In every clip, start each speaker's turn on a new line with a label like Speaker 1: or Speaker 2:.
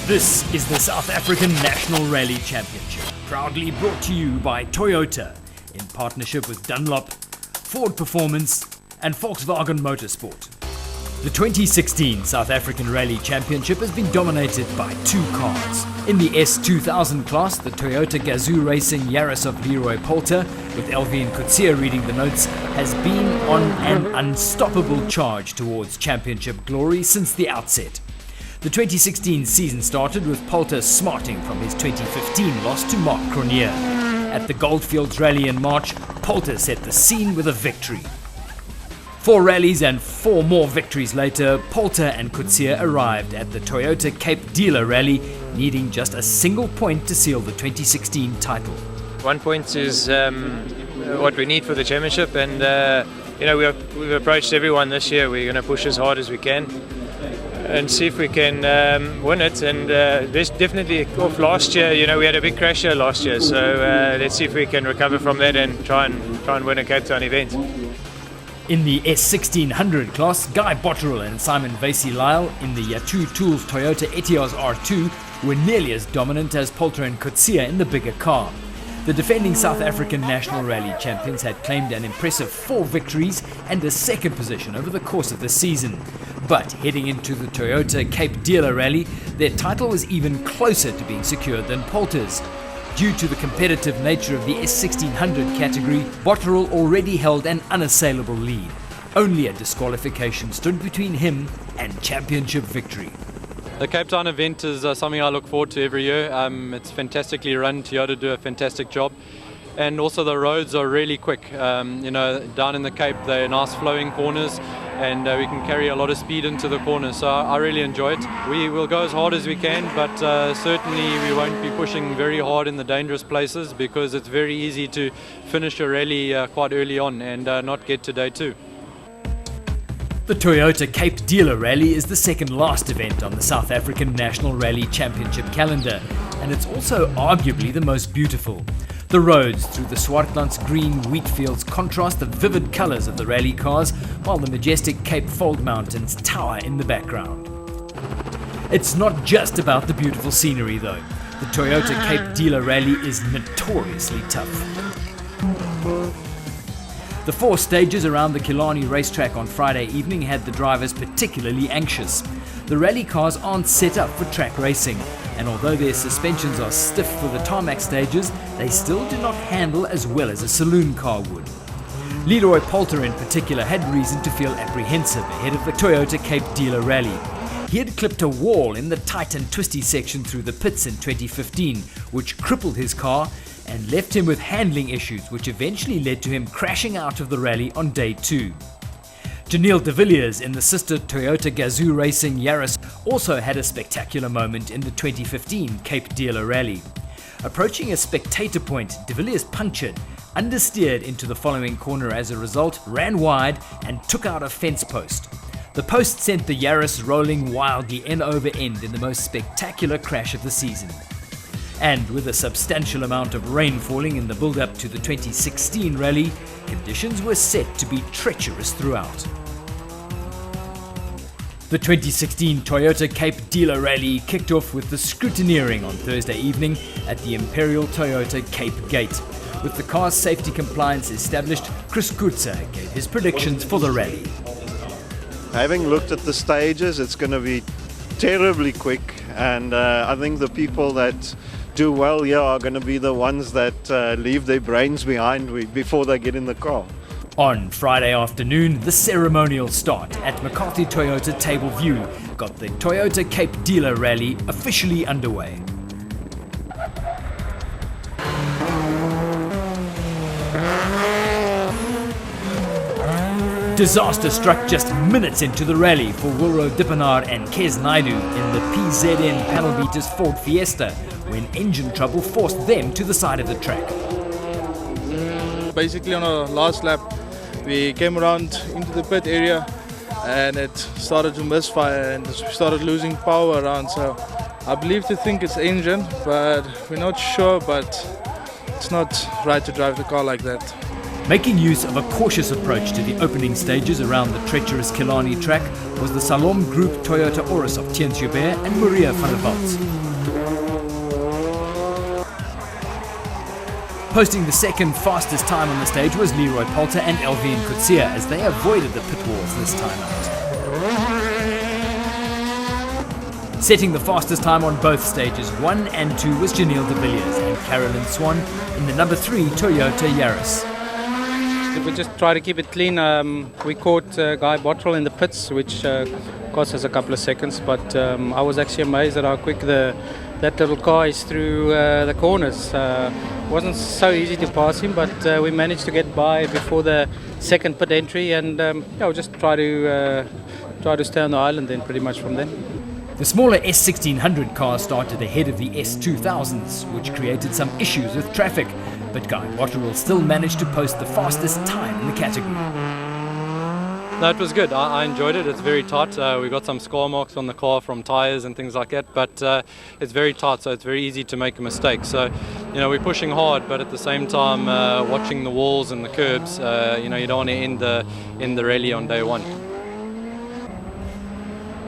Speaker 1: This is the South African National Rally Championship, proudly brought to you by Toyota in partnership with Dunlop, Ford Performance and Volkswagen Motorsport. The 2016 South African Rally Championship has been dominated by two cars. In the S2000 class, the Toyota Gazoo Racing Yaris of Leroy Poulter, with Elvin Coetzee reading the notes, has been on an unstoppable charge towards championship glory since the outset. The 2016 season started with Poulter smarting from his 2015 loss to Marc Cronje. At the Goldfields Rally in March, Poulter set the scene with a victory. 4 rallies and 4 more victories later, Poulter and Coetzee arrived at the Toyota Cape Dealer Rally, needing just a single point to seal the 2016 title.
Speaker 2: 1 point is what we need for the championship, and we've approached everyone this year. We're going to push as hard as we can and see if we can win it. And this definitely off last year. We had a big crash here last year, so let's see if we can recover from that and try and win a Cape Town event.
Speaker 1: In the S1600 class, Guy Botterill and Simon Vasey-Lyle in the Yatu Tools Toyota Etios R2 were nearly as dominant as Poulter and Coetzee in the bigger car. The defending South African National Rally champions had claimed an impressive 4 victories and a second position over the course of the season. But heading into the Toyota Cape Dealer Rally, their title was even closer to being secured than Poulter's. Due to the competitive nature of the S1600 category, Botterill already held an unassailable lead. Only a disqualification stood between him and championship victory.
Speaker 3: The Cape Town event is something I look forward to every year. It's fantastically run. Toyota do a fantastic job. And also the roads are really quick. Down in the Cape, they're nice flowing corners, and we can carry a lot of speed into the corners. So I really enjoy it. We will go as hard as we can, but certainly we won't be pushing very hard in the dangerous places, because it's very easy to finish a rally quite early on and not get to day 2.
Speaker 1: The Toyota Cape Dealer Rally is the second last event on the South African National Rally Championship calendar, and it's also arguably the most beautiful. The roads through the Swartlands green wheat fields contrast the vivid colours of the rally cars, while the majestic Cape Fold Mountains tower in the background. It's not just about the beautiful scenery though. The Toyota Cape Dealer Rally is notoriously tough. The 4 stages around the Killarney racetrack on Friday evening had the drivers particularly anxious. The rally cars aren't set up for track racing, and although their suspensions are stiff for the tarmac stages, they still do not handle as well as a saloon car would. Leroy Poulter in particular had reason to feel apprehensive ahead of the Toyota Cape Dealer Rally. He had clipped a wall in the tight and twisty section through the pits in 2015, which crippled his car and left him with handling issues, which eventually led to him crashing out of the rally on day 2. Janelle de Villiers in the sister Toyota Gazoo Racing Yaris also had a spectacular moment in the 2015 Cape Dealer Rally. Approaching a spectator point, de Villiers punctured, understeered into the following corner as a result, ran wide and took out a fence post. The post sent the Yaris rolling wildly end over end in the most spectacular crash of the season. And with a substantial amount of rain falling in the build-up to the 2016 rally, conditions were set to be treacherous throughout. The 2016 Toyota Cape Dealer Rally kicked off with the scrutineering on Thursday evening at the Imperial Toyota Cape Gate. With the car's safety compliance established, Chris Coetzee gave his predictions for the rally.
Speaker 4: Having looked at the stages, it's going to be terribly quick, and I think the people that do well here are going to be the ones that leave their brains behind before they get in the car.
Speaker 1: On Friday afternoon, the ceremonial start at McCarthy Toyota Table View got the Toyota Cape Dealer Rally officially underway. Disaster struck just minutes into the rally for Wilro Dippenaar and Kes Naidu in the PZN Panel Beaters Ford Fiesta when engine trouble forced them to the side of the track.
Speaker 5: Basically on our last lap, we came around into the pit area and it started to misfire and we started losing power around. So I believe to think it's engine, but we're not sure. But it's not right to drive the car like that.
Speaker 1: Making use of a cautious approach to the opening stages around the treacherous Killarney track was the Salom Group Toyota Auris of Theuns Joubert and Maria van der Walt. Posting the second fastest time on the stage was Leroy Poulter and Elvin Coetzee as they avoided the pit walls this time out. Setting the fastest time on both stages 1 and 2 was Janelle de Villiers and Carolyn Swan in the number 3 Toyota Yaris.
Speaker 6: We just try to keep it clean. We caught Guy Bottrell in the pits, which cost us a couple of seconds, but I was actually amazed at how quick that little car is through the corners. Wasn't so easy to pass him, but we managed to get by before the second pit entry, and we'll just try to stay on the island then pretty much from then.
Speaker 1: The smaller S1600 car started ahead of the S2000s, which created some issues with traffic, but Guy Bottrell still managed to post the fastest time in the category.
Speaker 3: No, it was good. I enjoyed it. It's very tight. We got some scar marks on the car from tyres and things like that, but it's very tight, so it's very easy to make a mistake. So, we're pushing hard, but at the same time, watching the walls and the curbs, you don't want to end the rally on day one.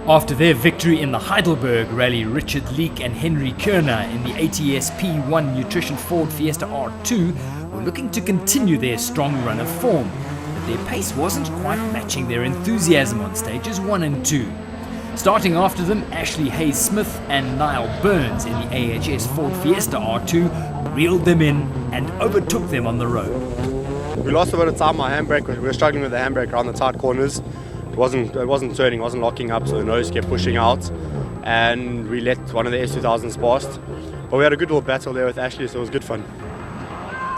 Speaker 1: After their victory in the Heidelberg Rally, Richard Leek and Henry Kerner in the ATS P1 Nutrition Ford Fiesta R2 were looking to continue their strong run of form, but their pace wasn't quite matching their enthusiasm on stages 1 and 2. Starting after them, Ashley Hayes-Smith and Niall Burns in the AHS Ford Fiesta R2 reeled them in and overtook them on the road.
Speaker 7: We lost a bit of time on our handbrake. We were struggling with the handbrake around the tight corners. It wasn't turning, wasn't locking up, so the nose kept pushing out, and we let one of the S2000s past. But we had a good little battle there with Ashley, so it was good fun.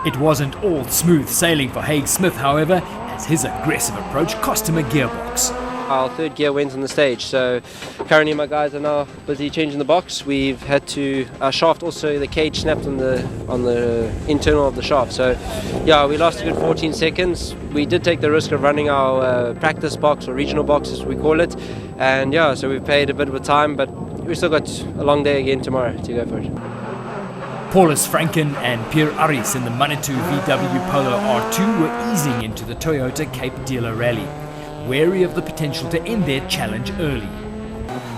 Speaker 1: It wasn't all smooth sailing for Hayes-Smith, however, as his aggressive approach cost him a gearbox.
Speaker 8: Our third gear went on the stage, so currently my guys are now busy changing the box. We've had to, our shaft also, the cage snapped on the internal of the shaft, so yeah, we lost a good 14 seconds. We did take the risk of running our practice box, or regional box as we call it, and yeah, so we've paid a bit of a time, but we've still got a long day again tomorrow to go for it.
Speaker 1: Paulus Franken and Pierre Aris in the Manitou VW Polo R2 were easing into the Toyota Cape Dealer Rally, wary of the potential to end their challenge early.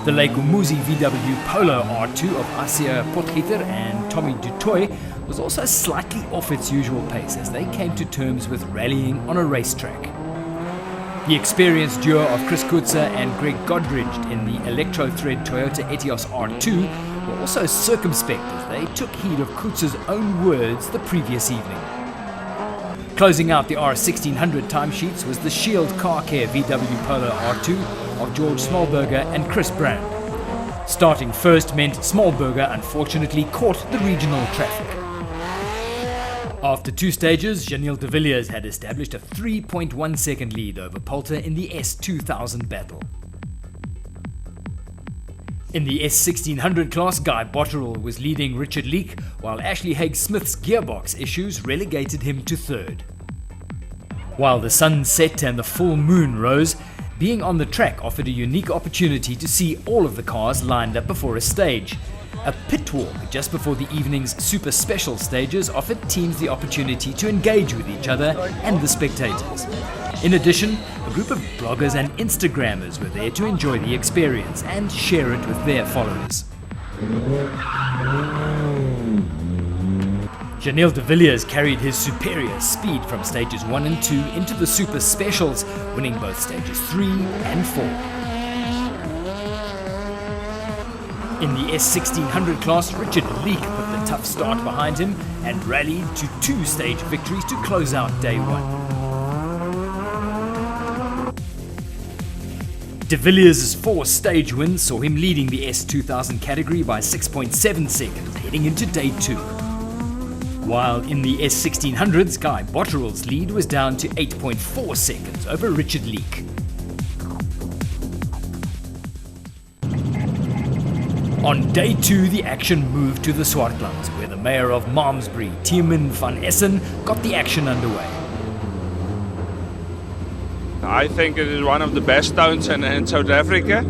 Speaker 1: The Lake Umuzi VW Polo R2 of Asia Potgieter and Tommy Dutoy was also slightly off its usual pace as they came to terms with rallying on a racetrack. The experienced duo of Chris Coetzee and Greg Godridge in the Electro Thread Toyota Etios R2 were also circumspect as they took heed of Coetzee's own words the previous evening. Closing out the R1600 timesheets was the Shield Car Care VW Polo R2 of George Smallberger and Chris Brand. Starting first meant Smallberger unfortunately caught the regional traffic. After 2 stages, Janelle de Villiers had established a 3.1 second lead over Poulter in the S2000 battle. In the S1600 class, Guy Bottrell was leading Richard Leek, while Ashley Hayes-Smith's gearbox issues relegated him to 3rd. While the sun set and the full moon rose, being on the track offered a unique opportunity to see all of the cars lined up before a stage. A pit walk just before the evening's super special stages offered teams the opportunity to engage with each other and the spectators. In addition, a group of bloggers and Instagrammers were there to enjoy the experience and share it with their followers. Janelle de Villiers carried his superior speed from stages 1 and 2 into the super specials, winning both stages 3 and 4. In the S1600 class, Richard Leek put the tough start behind him and rallied to 2 stage victories to close out day 1. De Villiers' 4 stage wins saw him leading the S2000 category by 6.7 seconds heading into day 2. While in the S1600s, Guy Bottrell's lead was down to 8.4 seconds over Richard Leek. On day 2, the action moved to the Swartlands, where the mayor of Malmesbury, Tiemann van Essen, got the action underway.
Speaker 9: I think it is one of the best towns in South Africa,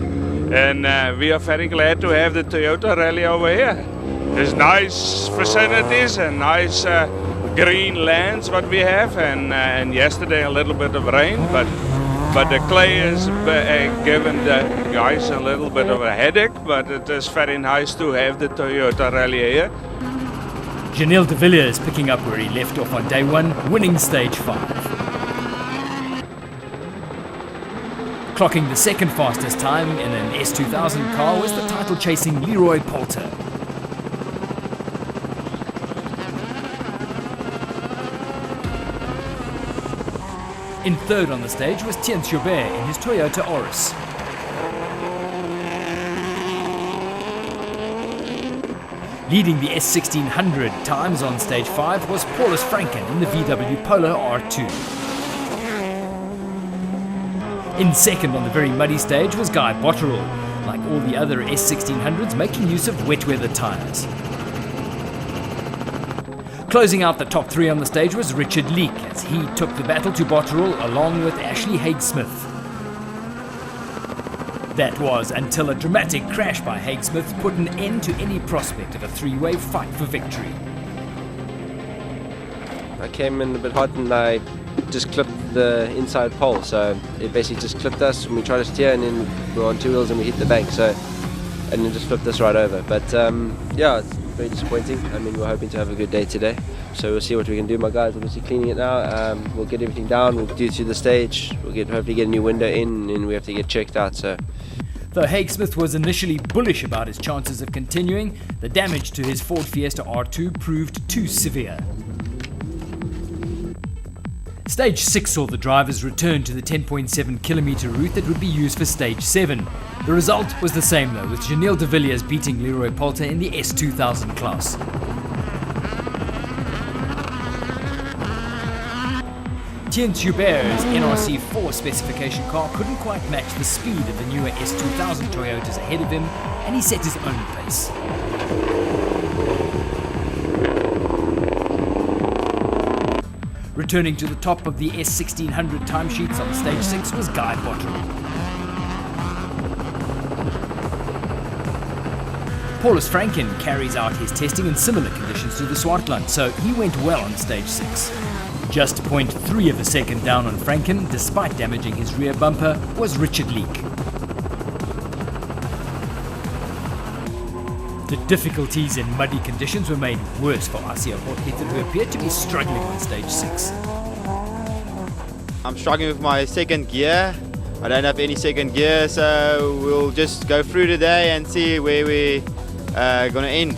Speaker 9: and we are very glad to have the Toyota Rally over here. there's nice facilities and nice green lands what we have, and yesterday a little bit of rain, but the clay has given the guys a little bit of a headache, but it is very nice to have the Toyota Rally here.
Speaker 1: Janelle de Villiers picking up where he left off on day one, winning stage 5. Clocking the second fastest time in an S2000 car was the title-chasing Leroy Poulter. In third on the stage was Thien Joubert in his Toyota Auris. Leading the S1600 times on stage 5 was Paulus Franken in the VW Polo R2. In second on the very muddy stage was Guy Botterill, like all the other S1600s making use of wet weather tyres. Closing out the top 3 on the stage was Richard Leek as he took the battle to Botterill along with Ashley Haig-Smith. That was until a dramatic crash by Haig-Smith put an end to any prospect of a 3-way fight for victory.
Speaker 8: I came in a bit hot and I just clipped the inside pole, so it basically just clipped us when we tried to steer, and then we were on 2 wheels and we hit the bank, so and then just flipped us right over. But yeah, it's very disappointing. I mean, we're hoping to have a good day today, so we'll see what we can do. My guys are obviously cleaning it now. We'll get everything down, we'll do through the stage, we'll hopefully get a new window in, and we have to get checked out. So.
Speaker 1: Though Haig-Smith was initially bullish about his chances of continuing, the damage to his Ford Fiesta R2 proved too severe. Stage 6 saw the drivers return to the 10.7 kilometre route that would be used for Stage 7. The result was the same though, with Janelle de Villiers beating Leroy Poulter in the S2000 class. Thien Joubert's NRC4 specification car couldn't quite match the speed of the newer S2000 Toyotas ahead of him, and he set his own pace. Returning to the top of the S1600 timesheets on stage 6 was Guy Botterill. Paulus Franken carries out his testing in similar conditions to the Swartland, so he went well on stage 6. Just 0.3 of a second down on Franken, despite damaging his rear bumper, was Richard Leek. The difficulties in muddy conditions were made worse for Asia Potgieter, who appeared to be struggling on stage 6.
Speaker 10: I'm struggling with my second gear. I don't have any second gear, so we'll just go through today and see where we're going to end.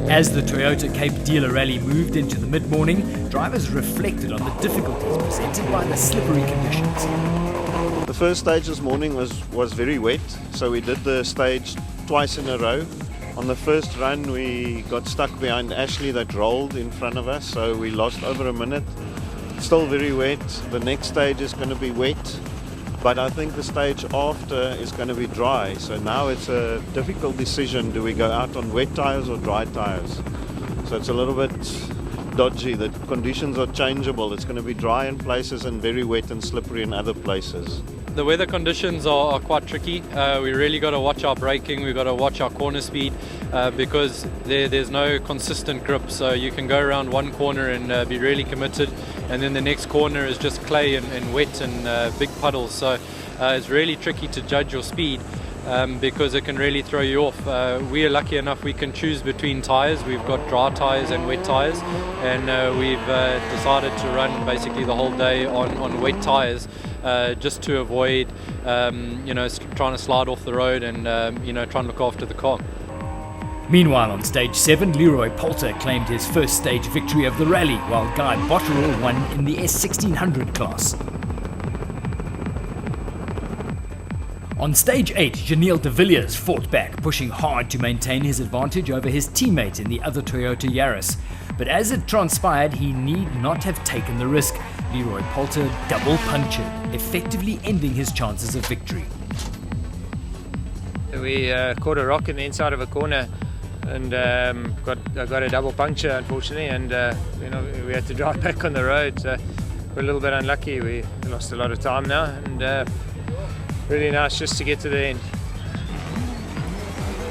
Speaker 1: As the Toyota Cape Dealer Rally moved into the mid-morning, drivers reflected on the difficulties presented by the slippery conditions.
Speaker 4: The first stage this morning was very wet, so we did the stage twice in a row. On the first run we got stuck behind Ashley that rolled in front of us, so we lost over a minute. Still very wet. The next stage is going to be wet, but I think the stage after is going to be dry, so now it's a difficult decision. Do we go out on wet tyres or dry tyres? So it's a little bit dodgy. The conditions are changeable. It's going to be dry in places and very wet and slippery in other places.
Speaker 3: The weather conditions are quite tricky. We really got to watch our braking, we've got to watch our corner speed because there's no consistent grip. So you can go around one corner and be really committed, and then the next corner is just clay and wet and big puddles. So it's really tricky to judge your speed because it can really throw you off. We are lucky enough we can choose between tyres. We've got dry tyres and wet tyres, and we've decided to run basically the whole day on wet tyres. Just to avoid, trying to slide off the road and, trying to look after the car.
Speaker 1: Meanwhile, on stage 7, Leroy Poulter claimed his first stage victory of the rally, while Guy Botterill won in the S1600 class. On stage 8, Janelle de Villiers fought back, pushing hard to maintain his advantage over his teammate in the other Toyota Yaris. But as it transpired, he need not have taken the risk. Leroy Poulter double punctured, effectively ending his chances of victory.
Speaker 2: We caught a rock in the inside of a corner and got a double puncture, unfortunately, and we had to drive back on the road. So we're a little bit unlucky. We lost a lot of time now, and really nice just to get to the end.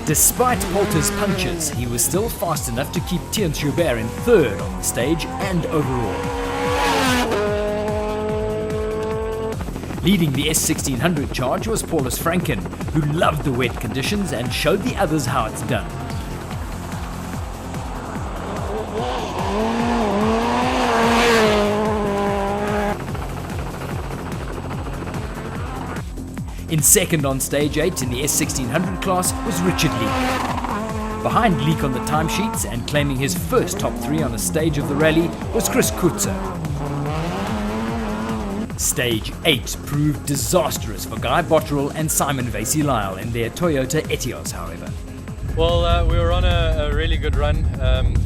Speaker 1: Despite Polter's punches, he was still fast enough to keep Theuns Joubert in third on the stage and overall. Leading the S1600 charge was Paulus Franken, who loved the wet conditions and showed the others how it's done. In second on stage 8 in the S1600 class was Richard Leek. Behind Leek on the timesheets and claiming his first top 3 on a stage of the rally was Chris Kutzer. Stage 8 proved disastrous for Guy Botterill and Simon Vasey-Lyle in their Toyota Etios, however.
Speaker 3: Well, we were on a really good run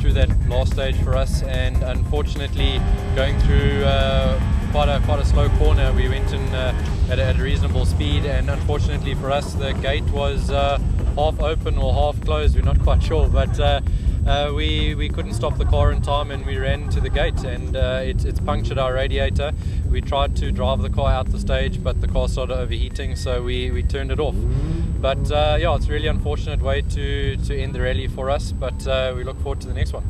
Speaker 3: through that last stage for us, and unfortunately going through quite a slow corner, we went in at a reasonable speed, and unfortunately for us the gate was half open or half closed, we're not quite sure, but we couldn't stop the car in time and we ran to the gate, and it's punctured our radiator. We tried to drive the car out the stage, but the car started overheating, so we turned it off. But yeah, it's a really unfortunate way to end the rally for us, but we look forward to the next one.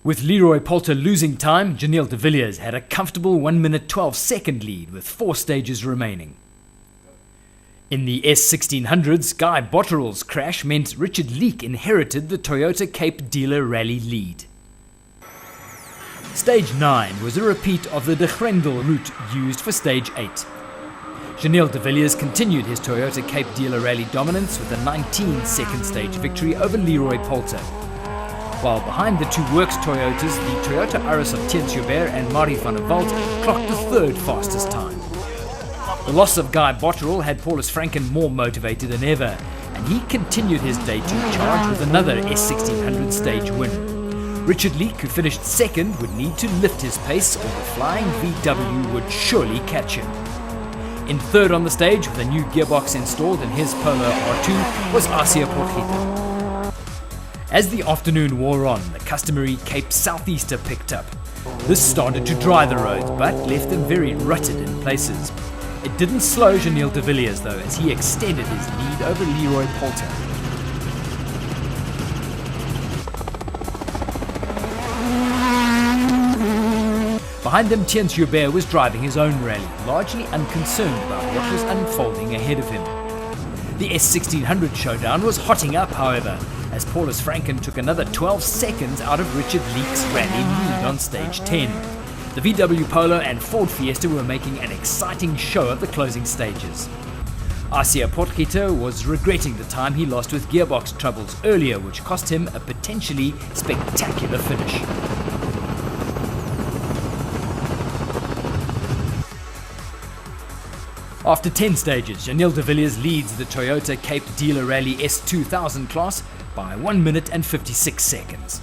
Speaker 1: With Leroy Polter losing time, Janiel de Villiers had a comfortable 1 minute 12 second lead with 4 stages remaining. In the S1600s, Guy Botterill's crash meant Richard Leek inherited the Toyota Cape Dealer Rally lead. Stage 9 was a repeat of the De Grendel route used for Stage 8. Janiel de Villiers continued his Toyota Cape Dealer Rally dominance with a 19-second stage victory over Leroy Polter. While behind the two Works Toyotas, the Toyota Iris of Theuns Joubert and Mari van der Walt clocked the third fastest time. The loss of Guy Botterill had Paulus Franken more motivated than ever, and he continued his day 2 charge with another S1600 stage win. Richard Leek, who finished second, would need to lift his pace or the flying VW would surely catch him. In third on the stage, with a new gearbox installed in his Polo R2, was Asia Porchita. As the afternoon wore on, the customary Cape Southeaster picked up. This started to dry the roads, but left them very rutted in places. It didn't slow Janiel de Villiers though, as he extended his lead over Leroy Polter. Behind him, Theuns Joubert was driving his own rally, largely unconcerned about what was unfolding ahead of him. The S1600 showdown was hotting up, however, as Paulus Franken took another 12 seconds out of Richard Leek's rally lead on stage 10. The VW Polo and Ford Fiesta were making an exciting show at the closing stages. Asia Porchita was regretting the time he lost with gearbox troubles earlier, which cost him a potentially spectacular finish. After 10 stages, Janiel de Villiers leads the Toyota Cape Dealer Rally S2000 class by 1 minute and 56 seconds.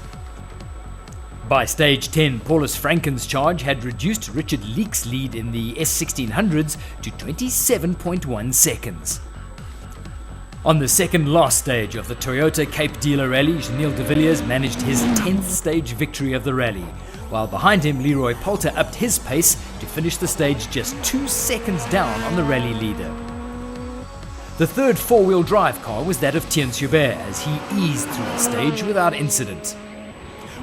Speaker 1: By stage 10, Paulus Franken's charge had reduced Richard Leek's lead in the S1600s to 27.1 seconds. On the second last stage of the Toyota Cape Dealer Rally, Janiel de Villiers managed his 10th stage victory of the rally, while behind him Leroy Polter upped his pace to finish the stage just 2 seconds down on the rally leader. The third four-wheel drive car was that of Theuns Joubert as he eased through the stage without incident.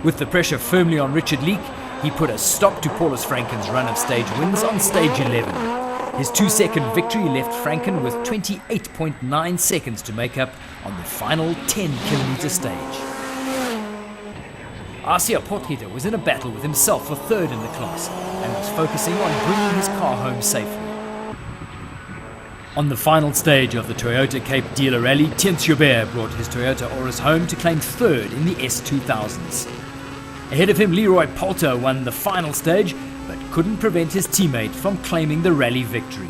Speaker 1: With the pressure firmly on Richard Leek, he put a stop to Paulus Franken's run of stage wins on stage 11. His 2-second victory left Franken with 28.9 seconds to make up on the final 10-kilometer stage. Asia Porchita was in a battle with himself for third in the class and was focusing on bringing his car home safely. On the final stage of the Toyota Cape Dealer Rally, Theuns Joubert brought his Toyota Auris home to claim third in the S2000s. Ahead of him, Leroy Polter won the final stage, but couldn't prevent his teammate from claiming the rally victory.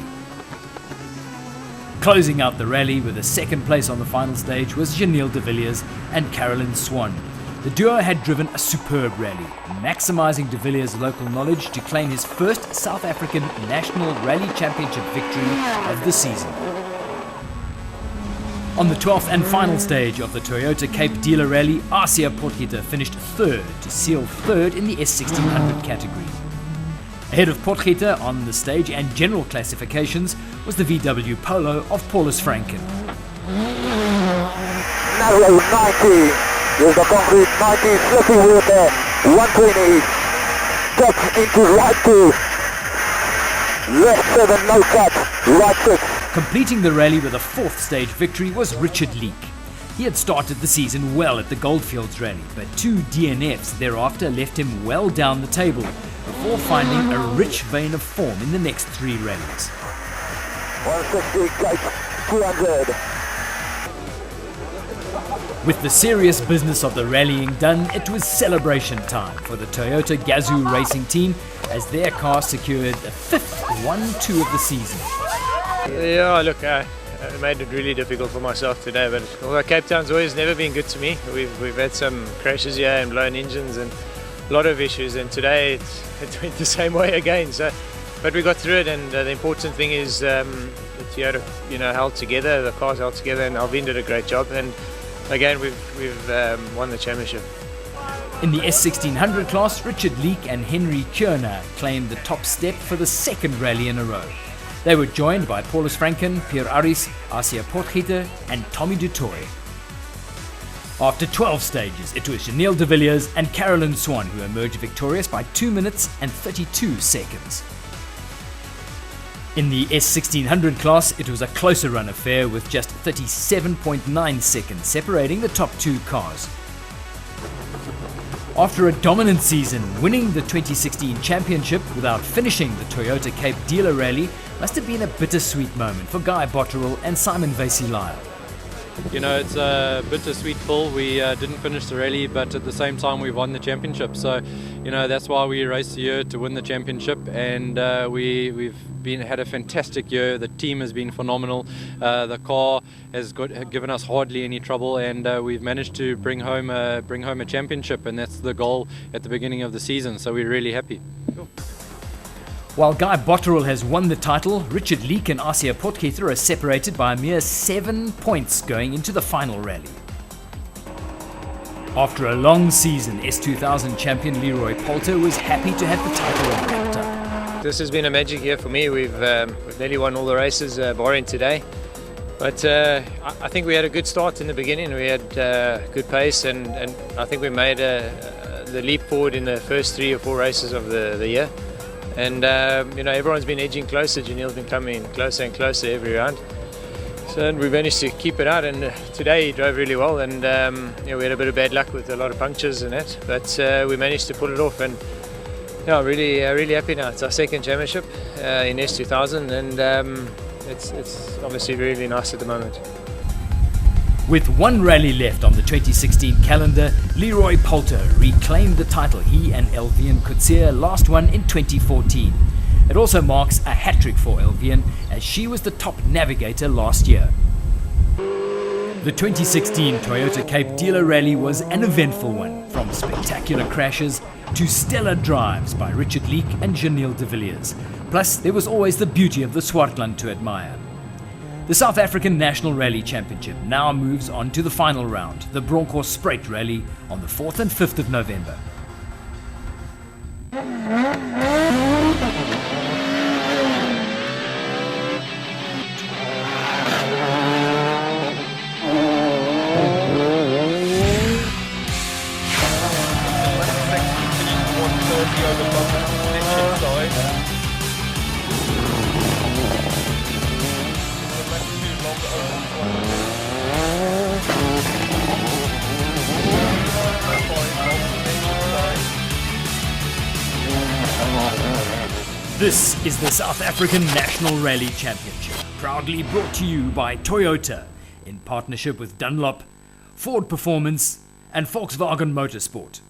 Speaker 1: Closing out the rally with a second place on the final stage was Janiel de Villiers and Carolyn Swan. The duo had driven a superb rally, maximising de Villiers' local knowledge to claim his first South African National Rally Championship victory of the season. On the 12th and final stage of the Toyota Cape Dealer Rally, Asia Porchita finished third to seal third in the S1600 category. Ahead of Porchita on the stage and general classifications was the VW Polo of Paulus Franken.
Speaker 11: narrow 90. With the concrete 90, flipping with 120. Steps into right 2. Left 7, no cut. Right 6.
Speaker 1: Completing the rally with a 4th stage victory was Richard Leek. He had started the season well at the Goldfields Rally, but 2 DNFs thereafter left him well down the table before finding a rich vein of form in the next 3 rallies.
Speaker 11: 160, gate 200.
Speaker 1: With the serious business of the rallying done, it was celebration time for the Toyota Gazoo racing team as their car secured the 5th 1-2 of the season.
Speaker 2: Yeah, look, I made it really difficult for myself today, but although Cape Town's always never been good to me, we've had some crashes here and blown engines and a lot of issues, and today it went the same way again. So, but we got through it, and the important thing is the Toyota, held together, the cars held together, and Alvin did a great job. And again, we've won the championship.
Speaker 1: In the S1600 class, Richard Leek and Henry Kierner claimed the top step for the 2nd rally in a row. They were joined by Paulus Franken, Pierre Aris, Asia Potgieter and Tommy Dutoy. After 12 stages, it was Janelle de Villiers and Carolyn Swan who emerged victorious by 2 minutes and 32 seconds. In the S1600 class, it was a closer run affair with just 37.9 seconds separating the top 2 cars. After a dominant season, winning the 2016 championship without finishing the Toyota Cape Dealer Rally must have been a bittersweet moment for Guy Botterill and Simon Vasey-Lyle.
Speaker 3: It's a bittersweet pull. We didn't finish the rally, but at the same time we won the championship. So, that's why we raced the year to win the championship, and we've had a fantastic year. The team has been phenomenal. The car has given us hardly any trouble, and we've managed to bring home a championship, and that's the goal at the beginning of the season. So we're really happy.
Speaker 1: Cool. While Guy Botterill has won the title, Richard Leek and Asia Potgieter are separated by a mere 7 points going into the final rally. After a long season, S2000 champion Leroy Poulter was happy to have the title wrapped up.
Speaker 2: This has been a magic year for me. We've nearly won all the races, barring today. But I think we had a good start in the beginning. We had good pace, and I think we made the leap forward in the first 3 or 4 races of the year. And everyone's been edging closer. Janelle's been coming closer and closer every round. So we managed to keep it out, and today he drove really well. And we had a bit of bad luck with a lot of punctures and that, but we managed to pull it off. And I'm really happy now. It's our 2nd championship in S2000, and it's obviously really nice at the moment.
Speaker 1: With 1 rally left on the 2016 calendar, Leroy Poulter reclaimed the title he and Elvian Coetzee last won in 2014. It also marks a hat-trick for Elvian, as she was the top navigator last year. The 2016 Toyota Cape Dealer Rally was an eventful one, from spectacular crashes to stellar drives by Richard Leek and Janelle de Villiers. Plus, there was always the beauty of the Swartland to admire. The South African National Rally Championship now moves on to the final round, the Bronkhorstspruit Rally, on the 4th and 5th of November. This is the South African National Rally Championship, proudly brought to you by Toyota in partnership with Dunlop, Ford Performance and Volkswagen Motorsport.